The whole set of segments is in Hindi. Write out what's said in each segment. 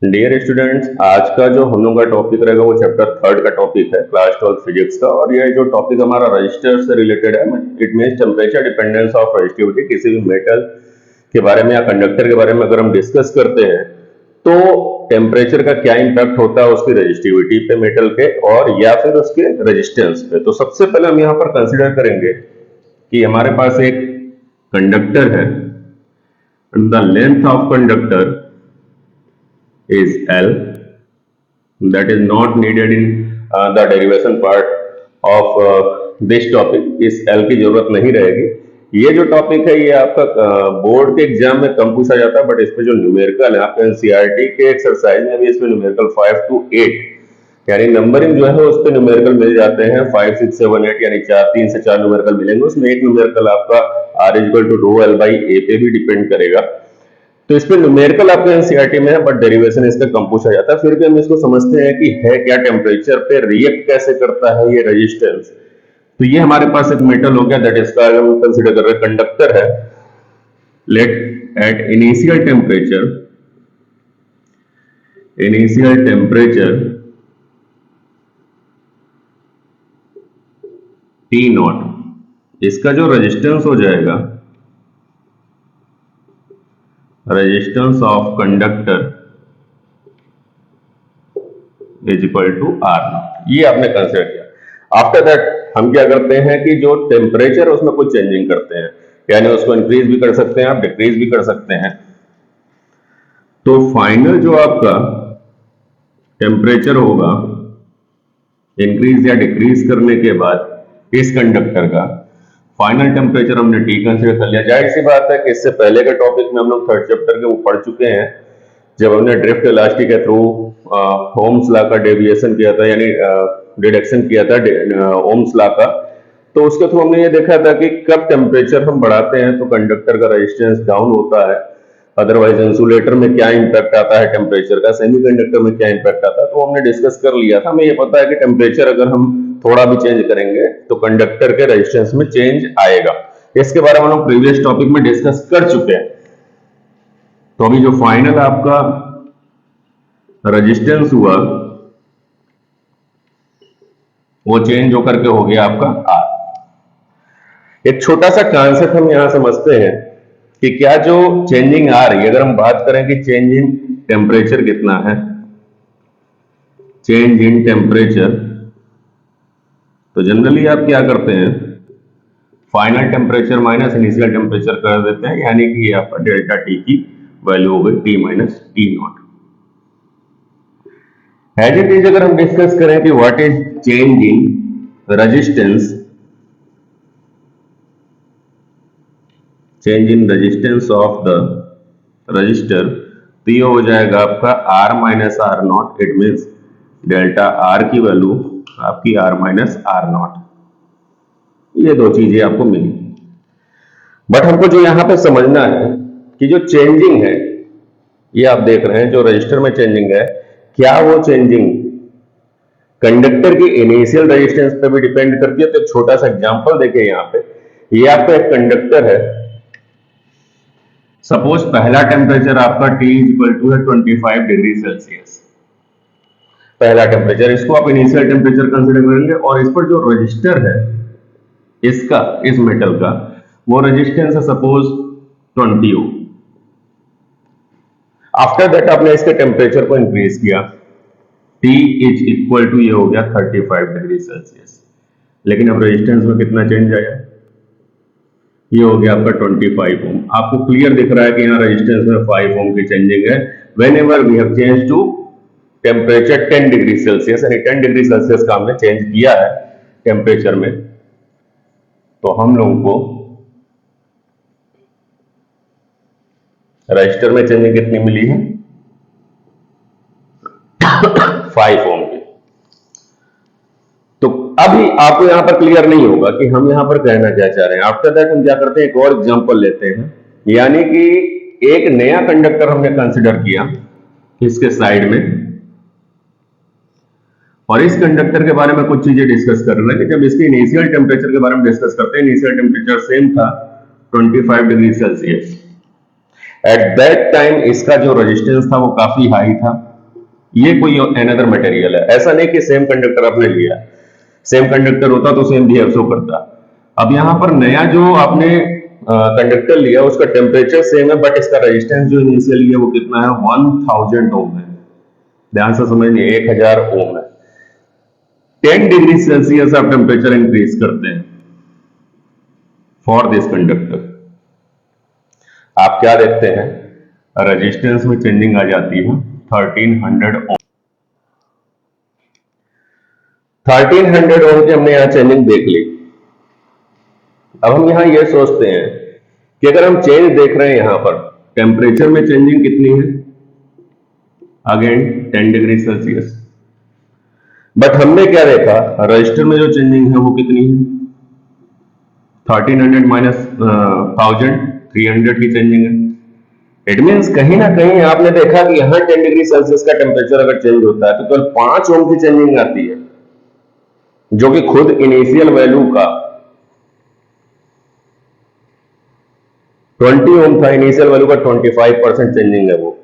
डियर स्टूडेंट्स, आज का जो हम लोग का टॉपिक रहेगा वो चैप्टर 3 का टॉपिक है क्लास 12 फिजिक्स का। और ये जो टॉपिक हमारा रजिस्टर से रिलेटेड है, it means temperature dependence of resistivity. किसी भी मेटल के बारे में या कंडक्टर के बारे में अगर हम डिस्कस करते हैं तो टेम्परेचर का क्या इंपैक्ट होता है उसकी रजिस्टिविटी पे मेटल के, और या फिर उसके रेजिस्टेंस पे। तो सबसे पहले हम यहाँ पर कंसिडर करेंगे कि हमारे पास एक कंडक्टर है, the length of conductor is L. That is not needed in the derivation part of this topic. इस L की जरूरत नहीं रहेगी। ये जो टॉपिक है ये आपका बोर्ड के एग्जाम में कम पूछा जाता है, बट इस पे जो न्यूमेरिकल है आपका एनसीईआरटी के एक्सरसाइज में भी इस पे न्यूमेरिकल 5 to 8 यानी नंबरिंग जो है उस पे न्यूमेरिकल मिल जाते हैं 5, 6, 7, 8 यानी 3 से 4 न्यूमेरिकल मिलेंगे। उसमें एक न्यूमेरिकल आपका R equal to rho L by A पे भी डिपेंड करेगा। तो इस पे न्यूमेरिकल आपके एनसीईआरटी में है, बट डेरिवेशन इसका कम पूछा जाता है। फिर भी हम इसको समझते हैं कि है क्या, टेम्परेचर पे रिएक्ट कैसे करता है ये रेजिस्टेंस। तो ये हमारे पास एक मेटल हो गया, दैट इसका हम कंसीडर कर रहे हैं कंडक्टर है। Let at initial temperature T naught, इसका जो रेजिस्टेंस हो जाएगा, resistance of conductor is equal to R naught. ये आपने कंसिडर किया। आफ्टर दैट हम क्या करते हैं कि जो टेम्परेचर है उसमें कुछ चेंजिंग करते हैं, यानी उसको इंक्रीज भी कर सकते हैं, आप डिक्रीज भी कर सकते हैं। तो फाइनल जो आपका टेम्परेचर होगा इंक्रीज या डिक्रीज करने के बाद इस कंडक्टर का फाइनल टेम्परेचर हमने टी कंसीडर कर लिया। जाहिर सी बात है कि इससे पहले के टॉपिक में हम लोग 3rd चैप्टर के वो पढ़ चुके हैं, जब हमने ड्रिफ्ट इलास्टिक के थ्रू ओम्स लॉ का डेविएशन किया था, यानी डिडक्शन किया था ओम्स लॉ का। तो उसके थ्रू हमने ये देखा था कि कब टेम्परेचर हम बढ़ाते हैं तो कंडक्टर का रेजिस्टेंस डाउन होता है, अदरवाइज इंसुलेटर में क्या इंपैक्ट आता है टेम्परेचर का, सेमीकंडक्टर में क्या इंपैक्ट आता है, तो हमने डिस्कस कर लिया था। हमें ये पता है कि टेम्परेचर अगर हम थोड़ा भी चेंज करेंगे तो कंडक्टर के रेजिस्टेंस में चेंज आएगा। इसके बारे में हम प्रीवियस टॉपिक में डिस्कस कर चुके हैं। तो अभी जो फाइनल आपका रेजिस्टेंस हुआ वो चेंज होकर के हो गया आपका आर। एक छोटा सा कॉन्सेप्ट हम यहां समझते हैं कि क्या जो चेंजिंग आ रही है, अगर हम बात करें कि चेंज इन टेम्परेचर कितना है, चेंज इन टेम्परेचर, तो जनरली आप क्या करते हैं, final temperature minus initial temperature कर देते हैं, यानी कि ये आपका डेल्टा टी की वैल्यू हो गई T minus T naught. As it is अगर हम डिस्कस करें कि what is change in resistance, change in resistance of the resistor, तो ये हो जाएगा आपका R minus R naught. It means delta R की वैल्यू आपकी आर माइनस आर नॉट। ये दो चीजें आपको मिली। बट हमको जो यहां पे समझना है कि जो चेंजिंग है, ये आप देख रहे हैं जो रजिस्टर में चेंजिंग है, क्या वो चेंजिंग कंडक्टर की इनिशियल रेजिस्टेंस पे भी डिपेंड करती है। तो एक छोटा सा एग्जांपल देखिए यहां पे, ये आपका एक कंडक्टर है। सपोज पहला टेम्परेचर आपका T इक्वल टू है 25 डिग्री सेल्सियस, पहला टेम्परेचर, इसको आप इनिशियल टेम्परेचर कंसीडर करेंगे। और इस पर जो रजिस्टर है इसका, इस मेटल का, वो रेजिस्टेंस है सपोज 20 ओम। आफ्टर दैट आपने इसके टेम्परेचर को इंक्रीज किया, T इज इक्वल टू ये हो गया 35 डिग्री सेल्सियस, लेकिन अब रेजिस्टेंस में कितना चेंज आया, ये हो गया आपका 25 ओम। आपको क्लियर दिख रहा है कि यहाँ रेजिस्टेंस में 5 ओम की चेंजिंग है। Whenever we have change to temperature 10 degree Celsius, यानी 10 डिग्री सेल्सियस का हमने चेंज किया है टेम्परेचर में, तो हम लोगों को रजिस्टर में चेंजिंग कितनी मिली है 5 ओम की। तो अभी आपको यहां पर क्लियर नहीं होगा कि हम यहां पर कहना क्या चाह रहे हैं। आफ्टर दैट हम क्या करते हैं, एक और एग्जांपल लेते हैं, यानी कि एक नया कंडक्टर हमने कंसिडर किया इसके साइड में, और इस कंडक्टर के बारे में कुछ चीजें डिस्कस कर रहे हैं कि जब इसके इनिशियल टेम्परेचर के बारे में डिस्कस करते हैं, इनिशियल टेम्परेचर सेम था 25 degree Celsius. At that time इसका जो रेजिस्टेंस था वो काफी हाई था, ये कोई अनदर मटेरियल है। ऐसा नहीं कि सेम कंडक्टर आपने लिया, सेम कंडक्टर होता तो सेम बिहेव शो करता। अब यहां पर नया जो आपने कंडक्टर लिया उसका टेम्परेचर सेम है, बट इसका रेजिस्टेंस जो इनिशियली है वो कितना है, 1000 ओम है। ध्यान से समझिए, 1000 ओम है। 10 डिग्री सेल्सियस आप टेम्परेचर इंक्रीज करते हैं फॉर दिस कंडक्टर, आप क्या देखते हैं, रेजिस्टेंस में चेंजिंग आ जाती है 1300 ओम। 1300 ओम की हमने यहां चेंजिंग देख ली। अब हम यहां ये सोचते हैं कि अगर हम चेंज देख रहे हैं यहां पर, टेम्परेचर में चेंजिंग कितनी है, अगेन 10 डिग्री सेल्सियस, बट हमने क्या देखा, रजिस्टर में जो चेंजिंग है वो कितनी है, 1300 माइनस 1000, 300 की चेंजिंग है। इट मीन्स कहीं ना कहीं आपने देखा कि यहां 10 डिग्री सेल्सियस का टेम्परेचर अगर चेंज होता है तो केवल 5 ओम की चेंजिंग आती है, जो कि खुद इनिशियल वैल्यू का 20 ओम था, इनिशियल वैल्यू का 25% चेंजिंग है वो।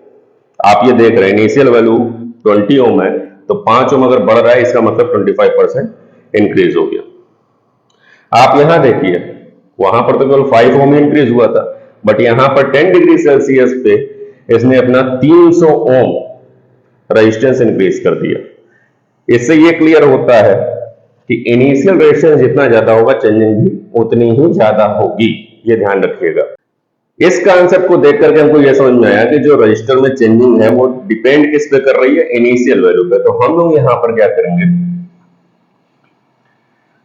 आप ये देख रहे हैं इनिशियल वैल्यू 20 ओम है, तो 5 ओम अगर बढ़ रहा है इसका मतलब 25% इंक्रीज हो गया। आप यहां देखिए, वहां पर तो केवल 5 ओम इंक्रीज हुआ था, बट यहां पर 10 डिग्री सेल्सियस पे इसने अपना 300 ओम रेजिस्टेंस इंक्रीज कर दिया। इससे ये क्लियर होता है कि इनिशियल रेजिस्टेंस जितना ज्यादा होगा चेंजिंग भी उतनी ही ज्यादा होगी, ये ध्यान रखिएगा। इस कॉन्सेप्ट को देख करके हमको यह समझ में आया कि जो रजिस्टर में चेंजिंग है वो डिपेंड किस पे कर रही है, इनिशियल वैल्यू पे। तो हम लोग यहां पर क्या करेंगे,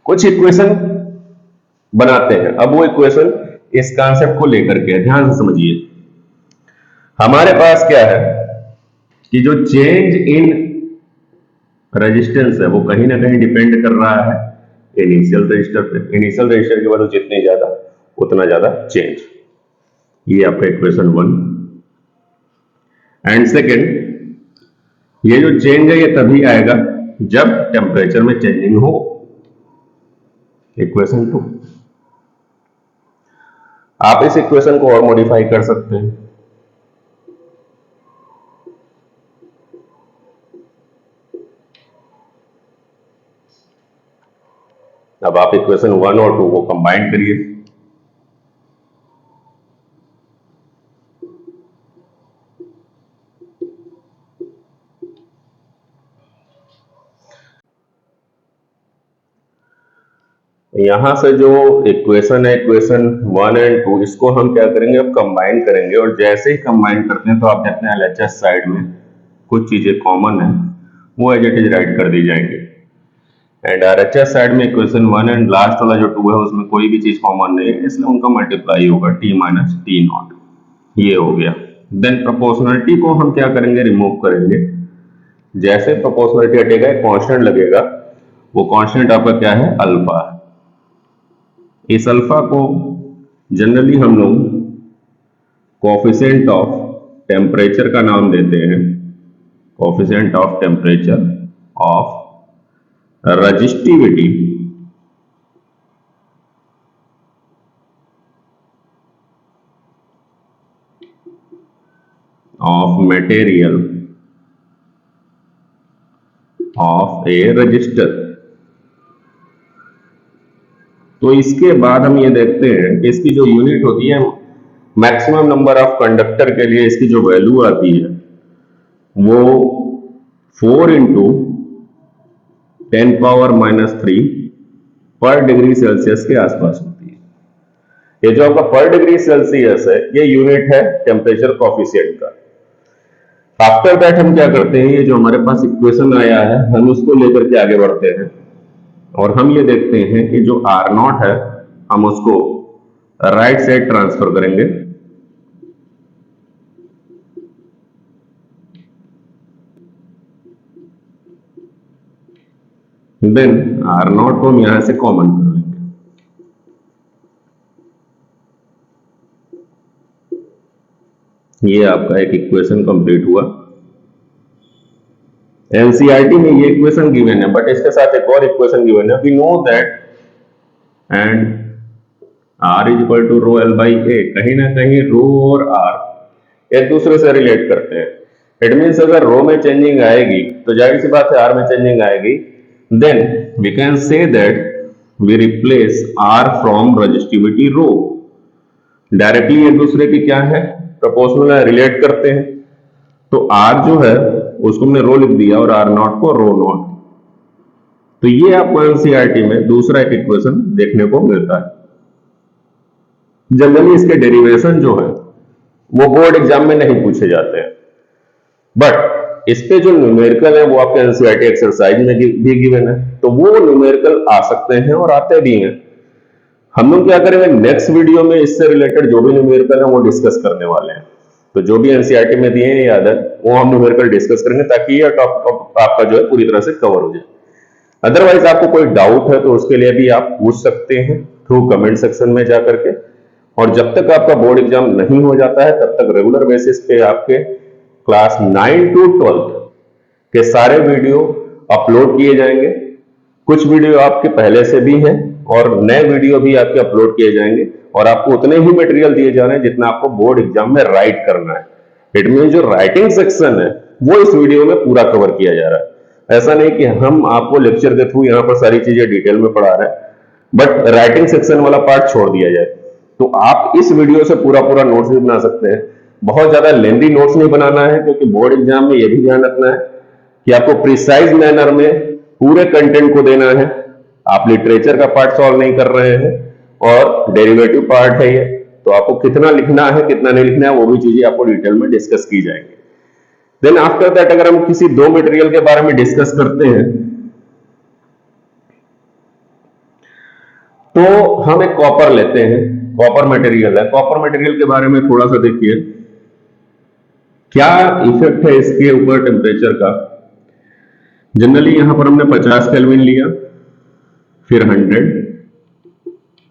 कुछ इक्वेशन बनाते हैं। अब वो इक्वेशन इस कॉन्सेप्ट को लेकर के, ध्यान से समझिए। हमारे पास क्या है कि जो चेंज इन रेजिस्टेंस है वो कहीं ना कहीं डिपेंड कर रहा है इनिशियल रजिस्टर पे। इनिशियल रजिस्टर की वैल्यू जितनी ज्यादा उतना ज्यादा चेंज। ये आपका इक्वेशन 1। एंड सेकेंड, ये जो चेंज है ये तभी आएगा जब टेम्परेचर में चेंजिंग हो, इक्वेशन 2। आप इस इक्वेशन को और मॉडिफाई कर सकते हैं। अब आप इक्वेशन 1 और 2 को कंबाइन करिए। यहां से जो इक्वेशन है, इक्वेशन 1 एंड 2, इसको हम क्या करेंगे, अब कंबाइन करेंगे। और जैसे ही कंबाइन करते हैं तो आप देखते हैं एलएचएस साइड में कुछ चीजें कॉमन है, वो एज इट इज राइट कर दी जाएंगे। एंड आरएचएस साइड में इक्वेशन 1 एंड लास्ट वाला जो 2 है उसमें कोई भी चीज कॉमन नहीं है, इसलिए उनका मल्टीप्लाई होगा t माइनस टी नॉट। ये हो गया। देन प्रोपोर्शनलिटी को हम क्या करेंगे, रिमूव करेंगे। जैसे प्रोपोर्शनलिटी हटेगा एक कांस्टेंट लगेगा, वो कांस्टेंट आपका क्या है, अल्फा। इस अल्फा को जनरली हम लोग कोफिशिएंट ऑफ टेम्परेचर का नाम देते हैं, coefficient of temperature of resistivity of material of a resistor। तो इसके बाद हम ये देखते हैं कि इसकी जो यूनिट होती है, मैक्सिमम नंबर ऑफ कंडक्टर के लिए इसकी जो वैल्यू आती है वो 4 इंटू 10⁻³ पर डिग्री सेल्सियस के आसपास होती है। ये जो आपका पर डिग्री सेल्सियस है ये यूनिट है टेम्परेचर कॉफिशिएंट का। आफ्टर दैट हम क्या करते हैं, ये जो हमारे पास इक्वेशन आया है हम उसको लेकर के आगे बढ़ते हैं और हम ये देखते हैं कि जो R0 है हम उसको राइट साइड ट्रांसफर करेंगे। देन R0 को हम यहां से कॉमन कर लेंगे। ये आपका एक इक्वेशन कंप्लीट हुआ। एनसीईआरटी में ये इक्वेशन गिवन है, बट इसके साथ एक और इक्वेशन गिवन है। We know that and R is equal to rho L by A. कहीं ना कहीं रो और R एक दूसरे से रिलेट करते हैं। इट मीन्स अगर रो में चेंजिंग आएगी तो जाहिर सी बात है आर में चेंजिंग आएगी, then we can say that we replace R from resistivity rho. Directly एक दूसरे की क्या है, प्रोपोर्शनल है, रिलेट करते हैं। तो आर जो है उसको हमने रो लिख दिया और आर नॉट को रो नॉट। तो ये आपको एनसीईआरटी में दूसरा एक इक्वेशन देखने को मिलता है। जनरली इसके डेरिवेशन जो है वो बोर्ड एग्जाम में नहीं पूछे जाते हैं, बट इस पे जो न्यूमेरिकल है वो आपके एनसीईआरटी एक्सरसाइज में भी गिवन है, तो वो न्यूमेरिकल आ सकते हैं और आते भी हैं। हम लोग क्या करेंगे, नेक्स्ट वीडियो में इससे रिलेटेड जो भी न्यूमेरिकल है वो डिस्कस करने वाले हैं। तो जो भी एनसीईआरटी में दिए हैं याद है वो हम न्यूमेरिकल डिस्कस करेंगे ताकि ये टॉपिक आपका जो है पूरी तरह से कवर हो जाए। अदरवाइज आपको कोई डाउट है तो उसके लिए भी आप पूछ सकते हैं थ्रू कमेंट सेक्शन में जाकर के। और जब तक आपका बोर्ड एग्जाम नहीं हो जाता है तब तक रेगुलर बेसिस पे आपके क्लास 9 to 12 के सारे वीडियो अपलोड किए जाएंगे। कुछ वीडियो आपके पहले से भी हैं और नए वीडियो भी आपके अपलोड किए जाएंगे, और आपको उतने ही मटेरियल दिए जा रहे हैं जितना आपको बोर्ड एग्जाम में राइट करना है। इट मीन जो राइटिंग सेक्शन है वो इस वीडियो में पूरा कवर किया जा रहा है। ऐसा नहीं कि हम आपको लेक्चर के थ्रू यहाँ पर सारी चीजें डिटेल में पढ़ा रहे हैं बट राइटिंग सेक्शन वाला पार्ट छोड़ दिया जाए। तो आप इस वीडियो से पूरा पूरा नोट्स भी बना सकते हैं। बहुत ज्यादा लेंदी नोट्स नहीं बनाना है, क्योंकि बोर्ड एग्जाम में यह भी ध्यान रखना है कि आपको प्रिसाइज मैनर में पूरे कंटेंट को देना है। आप लिटरेचर का पार्ट सॉल्व नहीं कर रहे हैं और डेरिवेटिव पार्ट है ये, तो आपको कितना लिखना है कितना नहीं लिखना है वो भी चीजें आपको डिटेल में डिस्कस की जाएंगी। देन आफ्टर दैट अगर हम किसी दो मटेरियल के बारे में डिस्कस करते हैं तो हम एक कॉपर लेते हैं। कॉपर मटेरियल है, कॉपर मटेरियल के बारे में थोड़ा सा देखिए क्या इफेक्ट है इसके ऊपर टेम्परेचर का। जनरली यहां पर हमने 50 केल्विन लिया, फिर 100,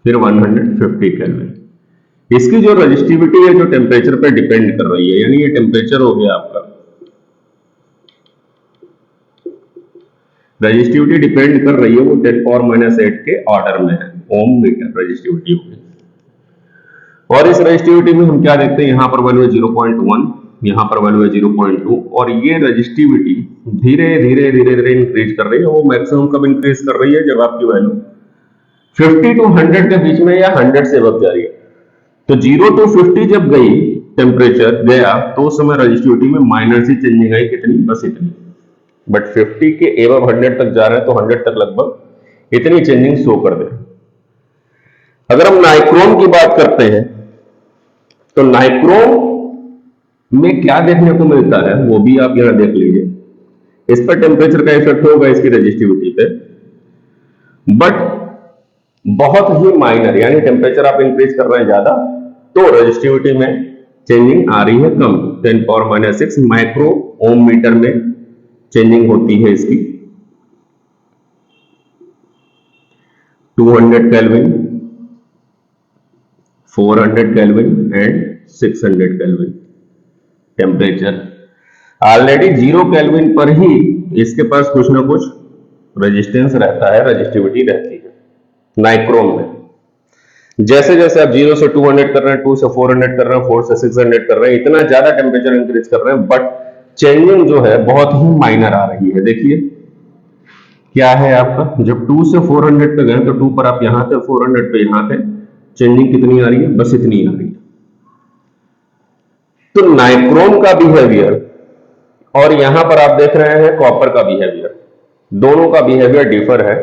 फिर 150 केल्विन। इसकी जो रजिस्टिविटी है जो टेम्परेचर पे डिपेंड कर रही है, यानी ये टेम्परेचर हो गया आपका, रजिस्टिविटी डिपेंड कर रही है वो 10⁻⁸ के ऑर्डर में है, ओम मीटर रजिस्टिविटी होगी। और इस रजिस्टिविटी में हम क्या देखते हैं, यहां पर वैल्यू है 0.1, यहां पर वैल्यू है 0.2, और ये रजिस्टिविटी धीरे धीरे धीरे धीरे इंक्रीज कर रही है। वो मैक्सिमम कब इंक्रीज कर रही है, जब आपकी वैल्यू 50 to 100 के बीच में या 100 से अब जा रही है। तो 0 to 50 जब गई टेम्परेचर गया तो उस समय रजिस्टिविटी में माइनर सी चेंजिंग आई, कितनी, बस इतनी। बट 50 के एबव 100 तक जा रहे हैं तो 100 तक लगभग इतनी चेंजिंग शो कर दे। अगर हम नाइक्रोम की बात करते हैं तो नाइक्रोम में क्या देखने को मिलता है वो भी आप यहां देख लीजिए। इस पर टेम्परेचर का इफेक्ट होगा इसकी रजिस्टिविटी पे, बट बहुत ही माइनर, यानी टेम्परेचर आप इंक्रीज कर रहे हैं ज्यादा तो रजिस्टिविटी में चेंजिंग आ रही है कम। 10⁻⁶ माइक्रो ओम मीटर में चेंजिंग होती है इसकी। 200 kelvin, 400 kelvin and 600 kelvin temperature. Already 0 kelvin पर ही इसके पास कुछ ना कुछ रेजिस्टेंस रहता है, रजिस्टिविटी रहती है नाइक्रोम में। जैसे जैसे आप 0 से 200 कर रहे हैं, 2 से 400 कर रहे हैं, 4 से 600 कर रहे हैं, इतना ज्यादा टेम्परेचर इंक्रीज कर रहे हैं, बट चेंजिंग जो है बहुत ही माइनर आ रही है। देखिए क्या है आपका, जब 2 से 400 पे गए तो 2 पर आप यहां थे, 400 पे यहां थे, चेंजिंग कितनी आ रही है, बस इतनी आ रही है। तो नाइक्रोम का बिहेवियर और यहां पर आप देख रहे हैं कॉपर का बिहेवियर, दोनों का बिहेवियर डिफर है।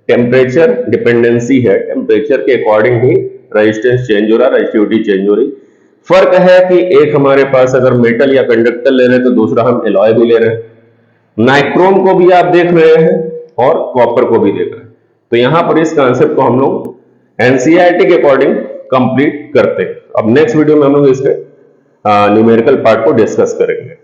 टेम्परेचर डिपेंडेंसी है, टेम्परेचर के अकॉर्डिंग ही रेजिस्टेंस चेंज हो रहा है, रजिस्टिविटी चेंज हो रही। फर्क है कि एक हमारे पास अगर मेटल या कंडक्टर ले रहे हैं तो दूसरा हम एलॉय भी ले रहे हैं। नाइक्रोम को भी आप देख रहे हैं और कॉपर को भी देख रहे हैं। तो यहां पर इस कॉन्सेप्ट को हम लोग एनसीईआरटी के अकॉर्डिंग कंप्लीट करते हैं। अब नेक्स्ट वीडियो में हम लोग इसके न्यूमेरिकल पार्ट को डिस्कस करेंगे।